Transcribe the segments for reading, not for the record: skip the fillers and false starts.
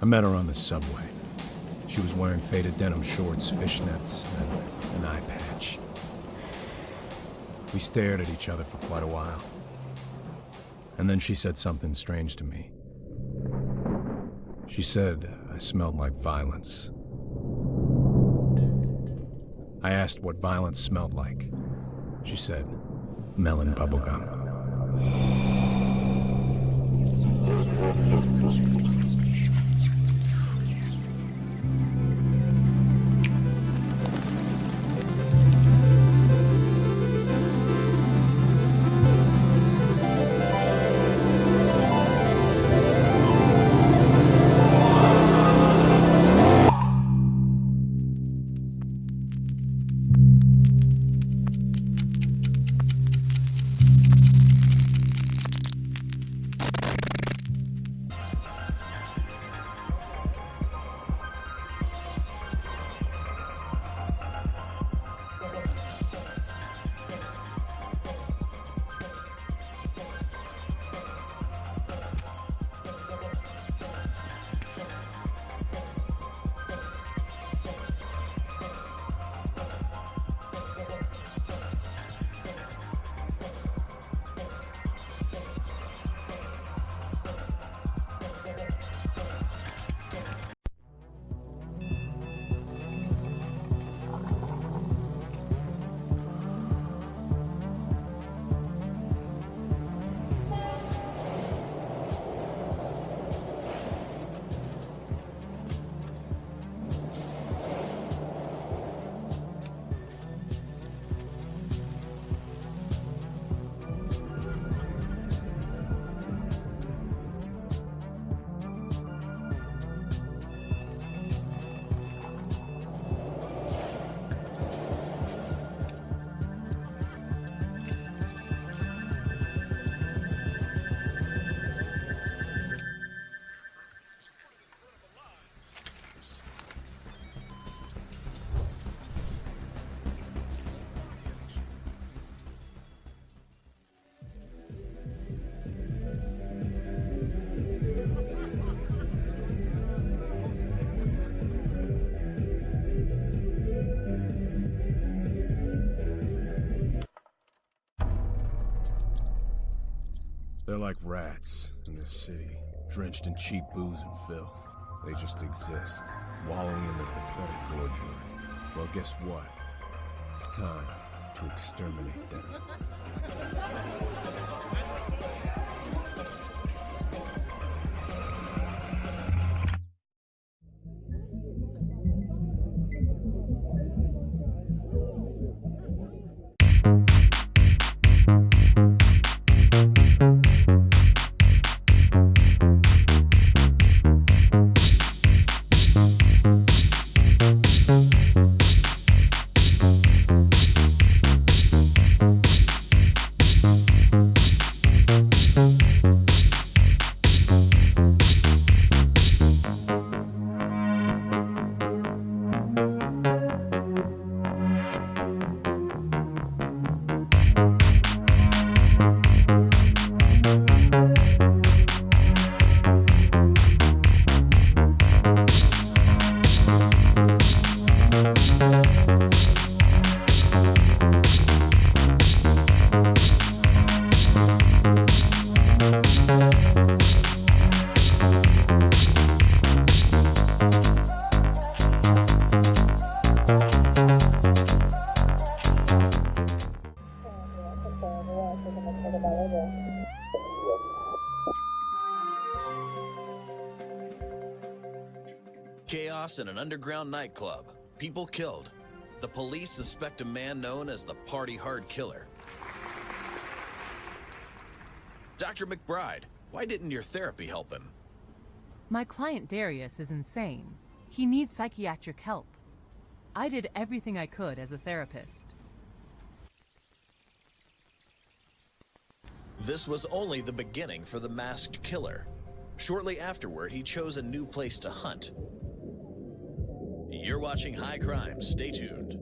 I met her on the subway. She was wearing faded denim shorts, fishnets, and an eye patch. We stared at each other for quite a while. And then she said something strange to me. She said I smelled like violence. I asked what violence smelled like. She said, melon bubblegum. They're like rats in this city, drenched in cheap booze and filth. They just exist, wallowing in the pathetic ordure. Well, guess what? It's time to exterminate them. Chaos in an underground nightclub. People killed. The police suspect a man known as the Party Hard Killer. Dr. McBride, why didn't your therapy help him? My client Darius is insane. He needs psychiatric help. I did everything I could as a therapist. This was only the beginning for the masked killer. Shortly afterward, he chose a new place to hunt. You're watching High Crime. Stay tuned.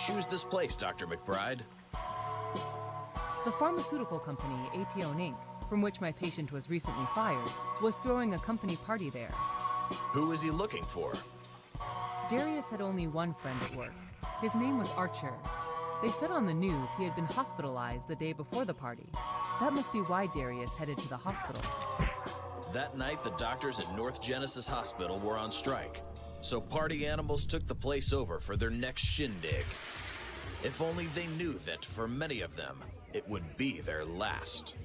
choose this place, Dr. McBride? The pharmaceutical company, APO Inc., from which my patient was recently fired, was throwing a company party there. Who is he looking for? Darius had only one friend at work. His name was Archer. They said on the news he had been hospitalized the day before the party. That must be why Darius headed to the hospital. That night, the doctors at North Genesis Hospital were on strike, so party animals took the place over for their next shindig. If only they knew that, for many of them, it would be their last.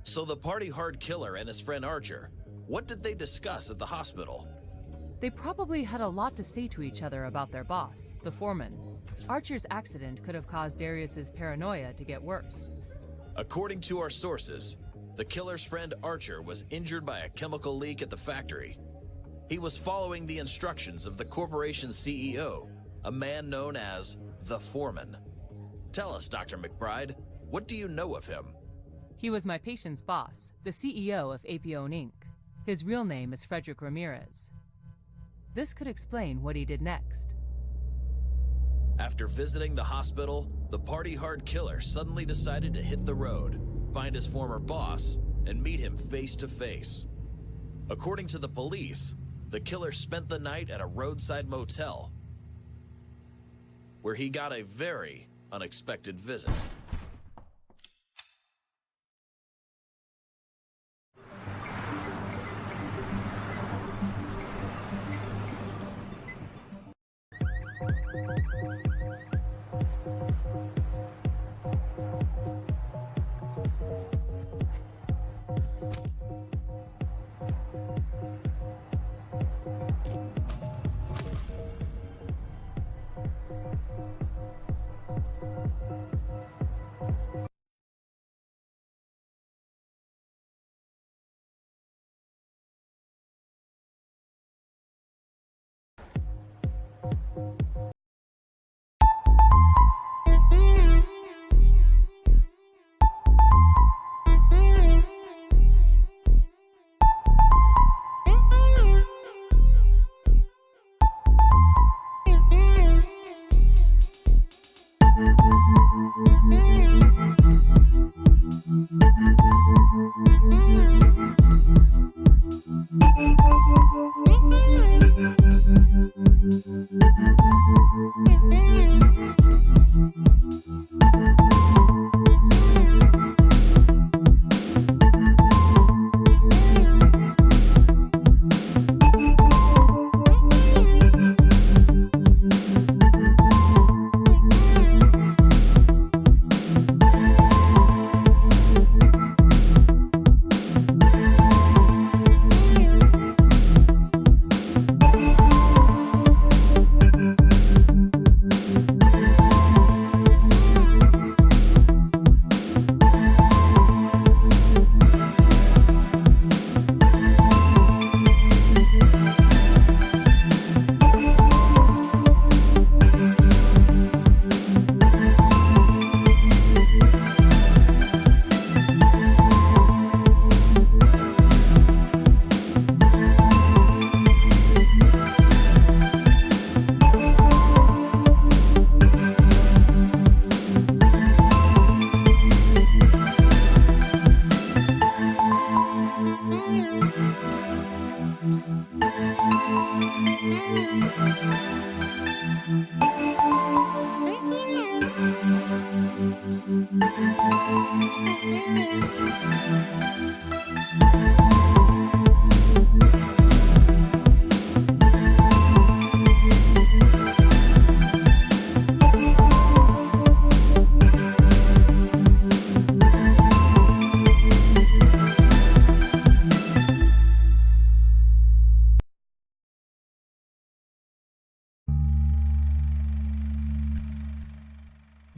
So the party hard killer and his friend Archer, what did they discuss at the hospital? They probably had a lot to say to each other about their boss, the foreman. Archer's accident could have caused Darius's paranoia to get worse. According to our sources, the killer's friend Archer was injured by a chemical leak at the factory. He was following the instructions of the corporation's CEO, a man known as the Foreman. Tell us, Dr. McBride, what do you know of him? He was my patient's boss, the CEO of APO Inc. His real name is Frederick Ramirez. This could explain what he did next. After visiting the hospital, the party hard killer suddenly decided to hit the road, find his former boss, and meet him face to face. According to the police, the killer spent the night at a roadside motel, where he got a very unexpected visit.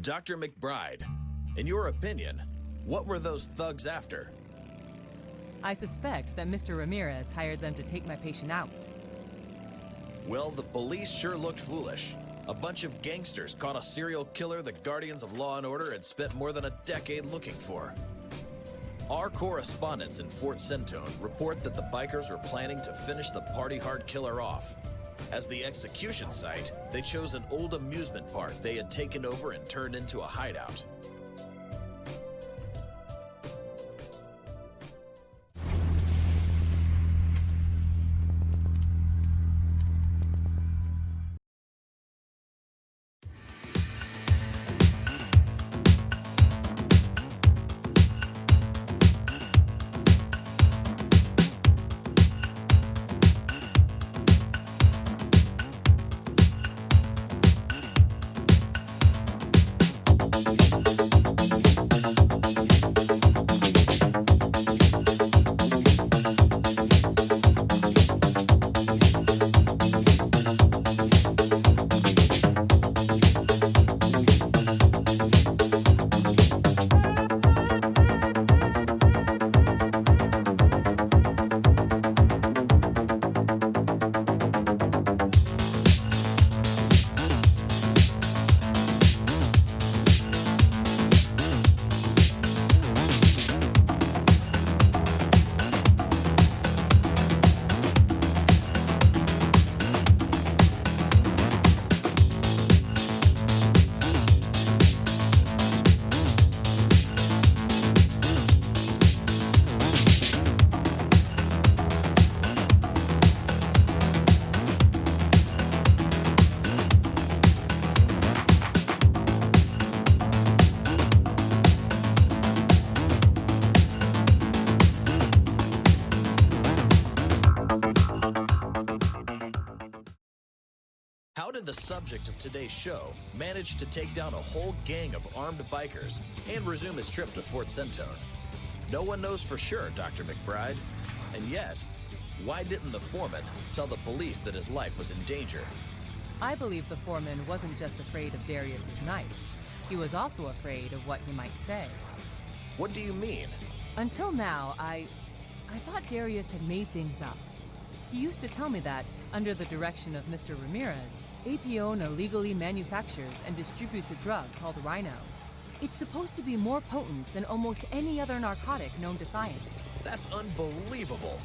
Dr. McBride, in your opinion, what were those thugs after? I suspect that Mr. Ramirez hired them to take my patient out. Well, the police sure looked foolish. A bunch of gangsters caught a serial killer the guardians of law and order had spent more than a decade looking for. Our correspondents in Fort Centone report that the bikers were planning to finish the party-hard killer off. As the execution site, they chose an old amusement park they had taken over and turned into a hideout. How did the subject of today's show manage to take down a whole gang of armed bikers and resume his trip to Fort Centone? No one knows for sure, Dr. McBride. And yet, why didn't the foreman tell the police that his life was in danger? I believe the foreman wasn't just afraid of Darius's knife. He was also afraid of what he might say. What do you mean? Until now, I thought Darius had made things up. He used to tell me that, under the direction of Mr. Ramirez, Apione illegally manufactures and distributes a drug called Rhino. It's supposed to be more potent than almost any other narcotic known to science. That's unbelievable.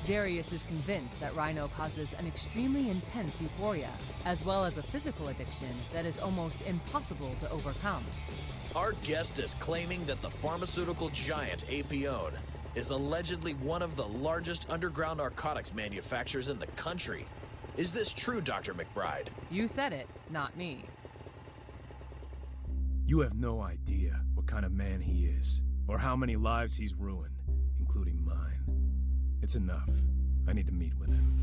Darius is convinced that Rhino causes an extremely intense euphoria, as well as a physical addiction that is almost impossible to overcome. Our guest is claiming that the pharmaceutical giant Apione is allegedly one of the largest underground narcotics manufacturers in the country. Is this true, Dr. McBride? You said it, not me. You have no idea what kind of man he is, or how many lives he's ruined, including mine. It's enough. I need to meet with him.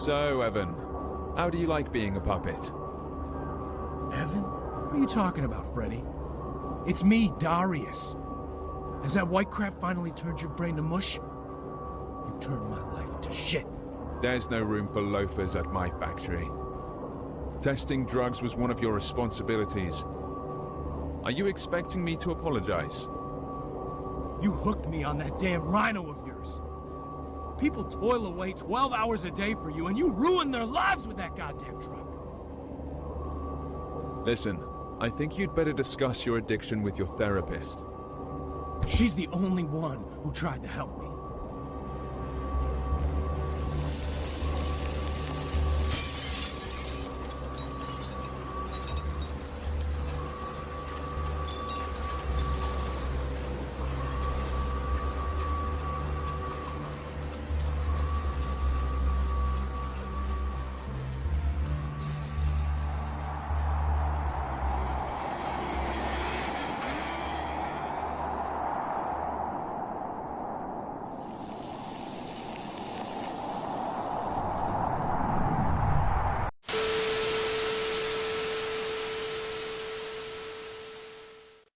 So, Evan, how do you like being a puppet? Evan? What are you talking about, Freddy? It's me, Darius. Has that white crap finally turned your brain to mush? You turned my life to shit. There's no room for loafers at my factory. Testing drugs was one of your responsibilities. Are you expecting me to apologize? You hooked me on that damn rhino of yours. People toil away 12 hours a day for you, and you ruin their lives with that goddamn truck. Listen, I think you'd better discuss your addiction with your therapist. She's the only one who tried to help me.